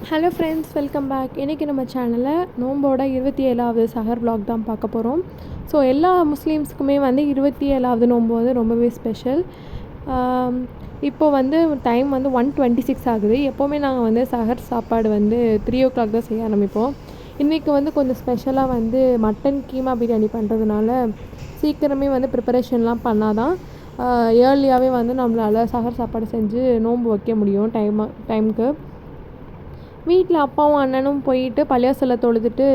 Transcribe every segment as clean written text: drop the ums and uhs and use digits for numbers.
Hello friends, welcome back. இன்றைக்கி நம்ம சேனலில் நோம்போட 27வது சஹர் vlog தான் பார்க்க போகிறோம். ஸோ எல்லா முஸ்லீம்ஸுக்குமே வந்து 27வது நோன்பு வந்து ரொம்பவே ஸ்பெஷல். இப்போ வந்து டைம் வந்து 1:26 ஆகுது. எப்போவுமே நாங்கள் வந்து சஹர் சாப்பாடு வந்து 3 o'clock தான் செய்ய ஆரம்பிப்போம். இன்றைக்கி வந்து கொஞ்சம் ஸ்பெஷலாக வந்து மட்டன் கீமா பிரியாணி பண்ணுறதுனால சீக்கிரமே வந்து ப்ரிப்பரேஷன்லாம் பண்ணால் தான் ஏர்லியாகவே வந்து நம்மளால் சஹர் சாப்பாடு செஞ்சு நோன்பு வைக்க முடியும் டைமுக்கு. வீட்டில் அப்பாவும் அண்ணனும் போயிட்டு பள்ளிவாசலை தொழுதுட்டு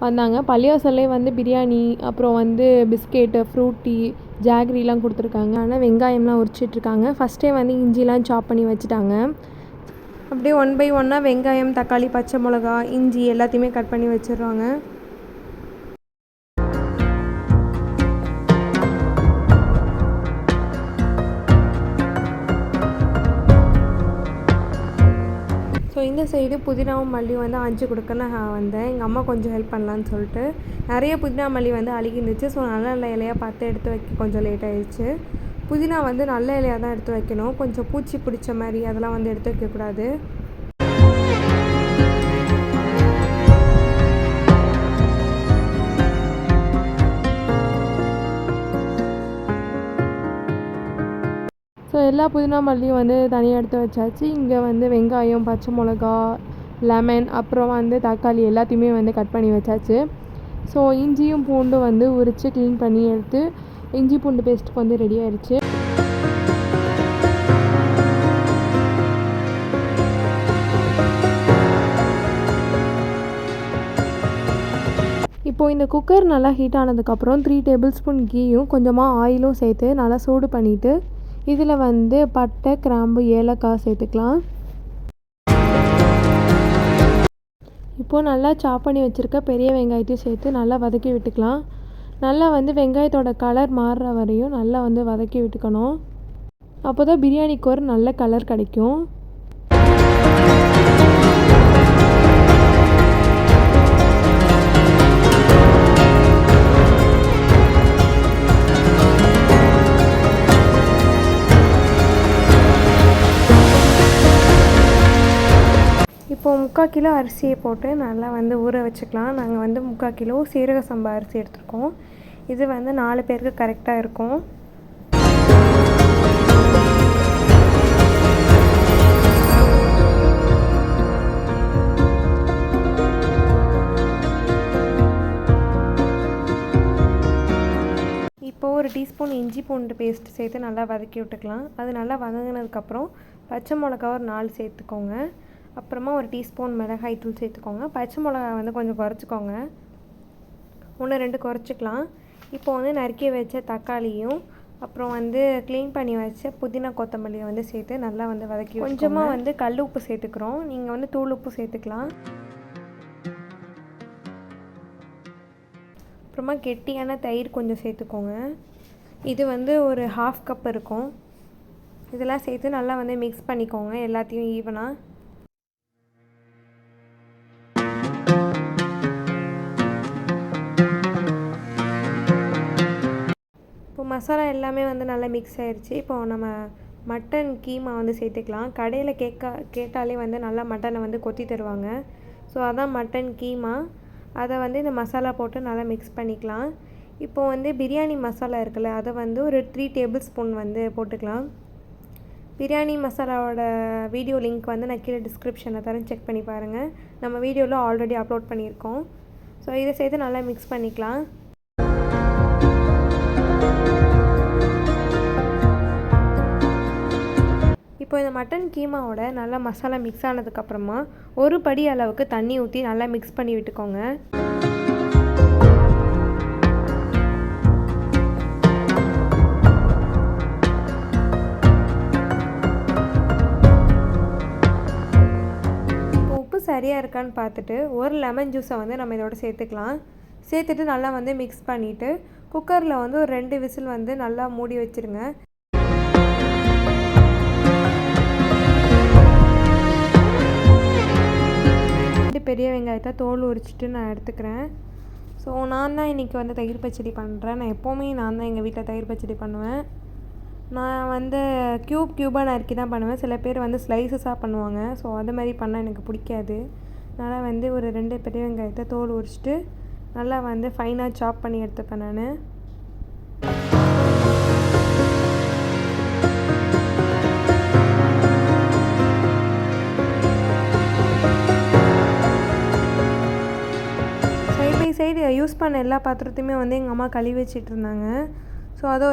வந்தாங்க. பள்ளிவாசல்லே வந்து பிரியாணி, அப்புறம் வந்து பிஸ்கெட்டு, ஃப்ரூட்டி, ஜாகரிலாம் கொடுத்துருக்காங்க. ஆனால் வெங்காயம்லாம் உரிச்சிட்ருக்காங்க. ஃபஸ்ட்டே வந்து இஞ்சிலாம் சாப் பண்ணி வச்சுட்டாங்க. அப்படியே 1 by 1 வெங்காயம், தக்காளி, பச்சை மிளகா, இஞ்சி எல்லாத்தையுமே கட் பண்ணி வச்சிடுறாங்க. ஸோ இந்த சைடு புதினாவும் மல்லியும் வந்து ஆஞ்சு கொடுக்கன்னு நான் வந்தேன். எங்கள் அம்மா கொஞ்சம் ஹெல்ப் பண்ணலான்னு சொல்லிட்டு நிறைய புதினா மல்லி வந்து அழுகிருந்துச்சு. ஸோ நல்ல இலையாக பார்த்து எடுத்து வைக்க கொஞ்சம் லேட் ஆகிடுச்சு. புதினா வந்து நல்ல இலையாக தான் எடுத்து வைக்கணும். கொஞ்சம் பூச்சி பிடிச்ச மாதிரி அதெல்லாம் வந்து எடுத்து வைக்கக்கூடாது. ஸோ எல்லா புதினா மல்லியும் வந்து தனியாக எடுத்து வச்சாச்சு. இங்கே வந்து வெங்காயம், பச்சை மிளகா, லெமன், அப்புறம் வந்து தக்காளி எல்லாத்தையுமே வந்து கட் பண்ணி வச்சாச்சு. ஸோ இஞ்சியும் பூண்டும் வந்து உரித்து க்ளீன் பண்ணி எடுத்து இஞ்சி பூண்டு பேஸ்ட்டுக்கு வந்து ரெடி ஆயிடுச்சு. இப்போது இந்த குக்கர் நல்லா ஹீட் ஆனதுக்கப்புறம் 3 tablespoon கீயும் கொஞ்சமாக ஆயிலும் சேர்த்து நல்லா சூடு பண்ணிவிட்டு இதில் வந்து பட்டை, கிராம்பு, ஏலக்காய் சேர்த்துக்கலாம். இப்போது நல்லா சாப் பண்ணி வச்சுருக்க பெரிய வெங்காயத்தையும் சேர்த்து நல்லா வதக்கி விட்டுக்கலாம். நல்லா வந்து வெங்காயத்தோட கலர் மாறுற வரையும் நல்லா வந்து வதக்கி விட்டுக்கணும். அப்போ தான் பிரியாணிக்கு ஒரு நல்ல கலர் கிடைக்கும். இப்போது 3/4 கிலோ அரிசியை போட்டு நல்லா வந்து ஊற வச்சுக்கலாம். நாங்கள் வந்து 3/4 கிலோ சீரக சம்பா அரிசி எடுத்துருக்கோம். இது வந்து 4 பேருக்கு கரெக்டாக இருக்கும். இப்போது 1 டீஸ்பூன் இஞ்சி பூண்டு பேஸ்ட் சேர்த்து நல்லா வதக்கி விட்டுக்கலாம். அது நல்லா வதங்கினதுக்கப்புறம் பச்சை மிளகா ஒரு 4 சேர்த்துக்கோங்க. அப்புறமா 1 டீஸ்பூன் மிளகாய் தூள் சேர்த்துக்கோங்க. பச்சை மிளகாய் வந்து கொஞ்சம் குறைச்சிக்கோங்க. 1-2 குறைச்சிக்கலாம். இப்போ வந்து நறுக்கி வச்ச தக்காளியும் அப்புறம் வந்து க்ளீன் பண்ணி வச்ச புதினா கொத்தமல்லியை வந்து சேர்த்து நல்லா வந்து வதக்கி கொஞ்சமாக வந்து கல் உப்பு சேர்த்துக்கிறோம். நீங்கள் வந்து தூள் உப்பு சேர்த்துக்கலாம். அப்புறமா கெட்டியான தயிர் கொஞ்சம் சேர்த்துக்கோங்க. இது வந்து ஒரு 1/2 கப் இருக்கும். இதெல்லாம் சேர்த்து நல்லா வந்து மிக்ஸ் பண்ணிக்கோங்க எல்லாத்தையும் ஈவனாக. இப்போ மசாலா எல்லாமே வந்து நல்லா மிக்ஸ் ஆகிடுச்சு. இப்போது நம்ம மட்டன் கீமா வந்து சேர்த்துக்கலாம். கடையில் கேட்டாலே வந்து நல்லா மட்டனை வந்து கொத்தி தருவாங்க. ஸோ அதான் மட்டன் கீமா. அதை வந்து இந்த மசாலா போட்டு நல்லா மிக்ஸ் பண்ணிக்கலாம். இப்போது வந்து பிரியாணி மசாலா இருக்குல்ல, அதை வந்து ஒரு 3 tablespoon வந்து போட்டுக்கலாம். பிரியாணி மசாலாவோட வீடியோ லிங்க் வந்து நான் கீழே டிஸ்கிரிப்ஷனில் தரேன், செக் பண்ணி பாருங்கள். நம்ம வீடியோவில் ஆல்ரெடி அப்லோட் பண்ணியிருக்கோம். ஸோ இதை சேர்த்து நல்லா மிக்ஸ் பண்ணிக்கலாம். இப்போ இந்த மட்டன் கீமாவோட நல்லா மசாலா மிக்ஸ் ஆனதுக்கப்புறமா 1 படி அளவுக்கு தண்ணி ஊற்றி நல்லா மிக்ஸ் பண்ணி விட்டுக்கோங்க. இப்போ உப்பு சரியாக இருக்கான்னு பார்த்துட்டு 1 லெமன் ஜூஸை வந்து நம்ம இதோட சேர்த்துக்கலாம். சேர்த்துட்டு நல்லா வந்து மிக்ஸ் பண்ணிவிட்டு குக்கரில் வந்து ஒரு 2 விசில் வந்து நல்லா மூடி வச்சுருங்க. பெரிய வெங்காயத்தை தோல் உரிச்சிட்டு நான் எடுத்துக்கிறேன். ஸோ நான் தான் இன்றைக்கி வந்து தயிர் பச்சடி பண்ணுறேன். நான் எப்போவுமே நான் தான் எங்கள் வீட்டில் தயிர் பச்சடி பண்ணுவேன். நான் வந்து க்யூபாக நறுக்கி தான் பண்ணுவேன். சில பேர் வந்து ஸ்லைசஸாக பண்ணுவாங்க. ஸோ அது மாதிரி பண்ணால் எனக்கு பிடிக்காது. அதனால் வந்து ஒரு 2 பெரிய வெங்காயத்தை தோல் உரிச்சிட்டு நல்லா வந்து ஃபைனாக சாப் பண்ணி எடுத்துப்பேன் நான். சைடு யூஸ் பண்ண எல்லா பாத்திரத்தையுமே வந்து எங்கள் அம்மா கழுவி வச்சிட்டு இருந்தாங்க. ஸோ அதை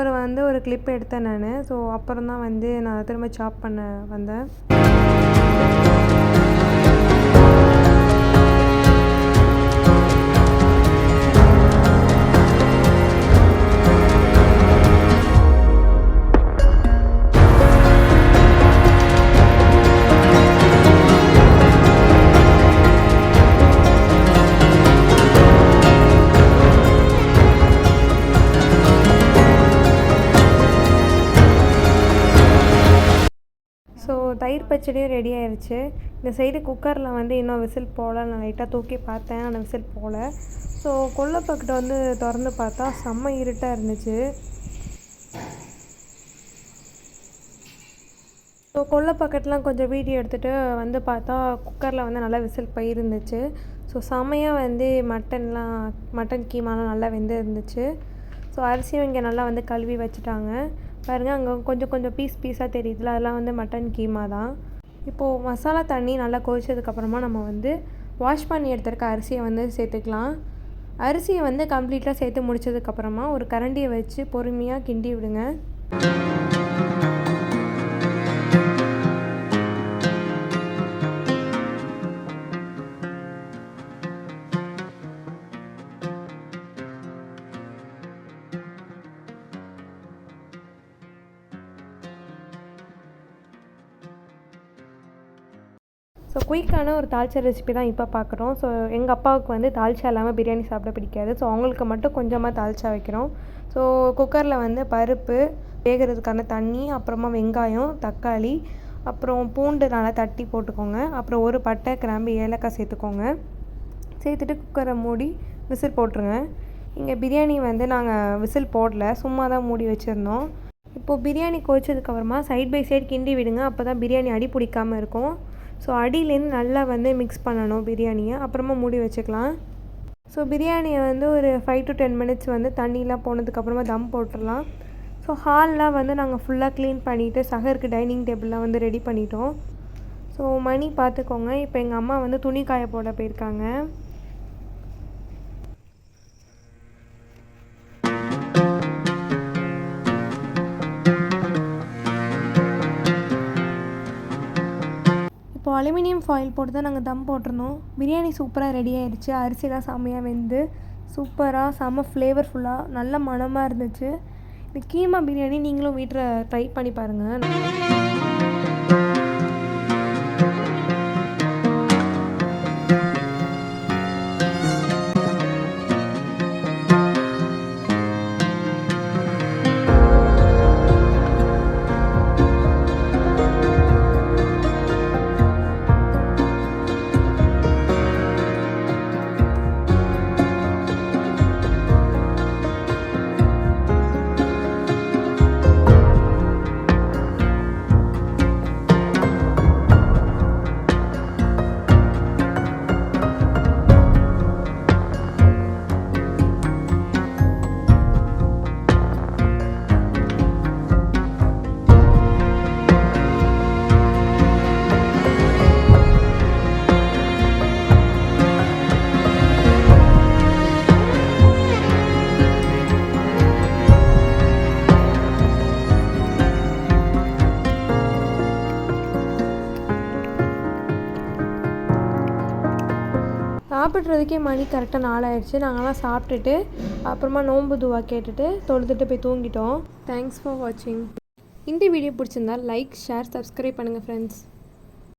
ஒரு கிளிப் எடுத்தேன் நான். ஸோ அப்புறம் தான் வந்து நான் திரும்ப சாப் பண்ண வந்தேன். ஸோ தயிர் பச்சடியும் ரெடி ஆயிடுச்சு. இந்த சைடு குக்கரில் வந்து இன்னும் விசில் போகல. நான் லைட்டாக தூக்கி பார்த்தேன், ஆனால் விசில் போகல. ஸோ கொல்லை பக்கெட்டை வந்து திறந்து பார்த்தா செம்ம இருட்டாக இருந்துச்சு. ஸோ கொல்லை பக்கெட்லாம் கொஞ்சம் வீடியோ எடுத்துகிட்டு வந்து பார்த்தா குக்கரில் வந்து நல்லா விசில் போயிருந்துச்சு. ஸோ செம்மையாக வந்து மட்டன் கீமாலாம் நல்லா வெந்து இருந்துச்சு. ஸோ அரிசியும் இங்கே நல்லா வந்து கழுவி வச்சுட்டாங்க. பாருங்கள், அங்கே கொஞ்சம் பீஸாக தெரியுதுல, அதெல்லாம் வந்து மட்டன் கீமா தான். இப்போது மசாலா தண்ணி நல்லா கொதிச்சதுக்கப்புறமா நம்ம வந்து வாஷ் பண்ணி எடுத்துருக்க அரிசியை வந்து சேர்த்துக்கலாம். அரிசியை வந்து கம்ப்ளீட்டாக சேர்த்து முடித்ததுக்கப்புறமா ஒரு கரண்டியை வச்சு பொறுமையாக கிண்டி விடுங்க. ஸோ குயிக்கான ஒரு தால்ச்சா ரெசிபி தான் இப்போ பார்க்குறோம். ஸோ எங்கள் அப்பாவுக்கு வந்து தால்ச்சா இல்லாமல் பிரியாணி சாப்பிட பிடிக்காது. ஸோ அவங்களுக்கு மட்டும் கொஞ்சமாக தால்ச்சா வைக்கிறோம். ஸோ குக்கரில் வந்து பருப்பு வேகிறதுக்கான தண்ணி, அப்புறமா வெங்காயம், தக்காளி, அப்புறம் பூண்டு நல்லா தட்டி போட்டுக்கோங்க. அப்புறம் ஒரு பட்டை, கிராம்பு, ஏலக்காய் சேர்த்துக்கோங்க. சேர்த்துட்டு குக்கரை மூடி விசில் போட்டுருங்க. இங்கே பிரியாணி வந்து நாங்கள் விசில் போடல, சும்மா தான் மூடி வச்சுருந்தோம். இப்போது பிரியாணி கொதிச்சதுக்கப்புறமா சைட் பை சைட் கிண்டி விடுங்க. அப்போ தான் பிரியாணி அடி பிடிக்காமல் இருக்கும். ஸோ அடியிலேருந்து நல்லா வந்து மிக்ஸ் பண்ணணும் பிரியாணியை. அப்புறமா மூடி வச்சுக்கலாம். ஸோ பிரியாணியை வந்து ஒரு 5 to 10 மினிட்ஸ் வந்து தண்ணியெலாம் போனதுக்கப்புறமா தம் போட்டுடலாம். ஸோ ஹால்லாம் வந்து நாங்கள் ஃபுல்லாக க்ளீன் பண்ணிவிட்டு சஹருக்கு டைனிங் டேபிள்லாம் வந்து ரெடி பண்ணிட்டோம். ஸோ மணி பார்த்துக்கோங்க. இப்போ எங்கள் அம்மா வந்து துணி காய போட போயிருக்காங்க. இப்போ அலுமினியம் ஃபாயில் போட்டு தான் நாங்கள் தம் போட்டிருந்தோம். பிரியாணி சூப்பராக ரெடி ஆகிடுச்சு. அரிசிலாம் செம்மையாக வெந்து சூப்பராக செம்ம ஃப்ளேவர்ஃபுல்லாக நல்ல மணமாக இருந்துச்சு. இந்த கீமா பிரியாணி நீங்களும் வீட்டில் ட்ரை பண்ணி பாருங்கள். சாப்பிட்றதுக்கே மணி கரெக்டாக 4 ஆயிடுச்சு. நாங்கள்லாம் சாப்பிட்டுட்டு அப்புறமா நோன்பு துவா கேட்டுட்டு தொழுதுட்டு போய் தூங்கிட்டோம். தேங்க்ஸ் ஃபார் வாட்சிங். இந்த வீடியோ பிடிச்சிருந்தால் லைக், ஷேர், சப்ஸ்கிரைப் பண்ணுங்கள் ஃப்ரெண்ட்ஸ்.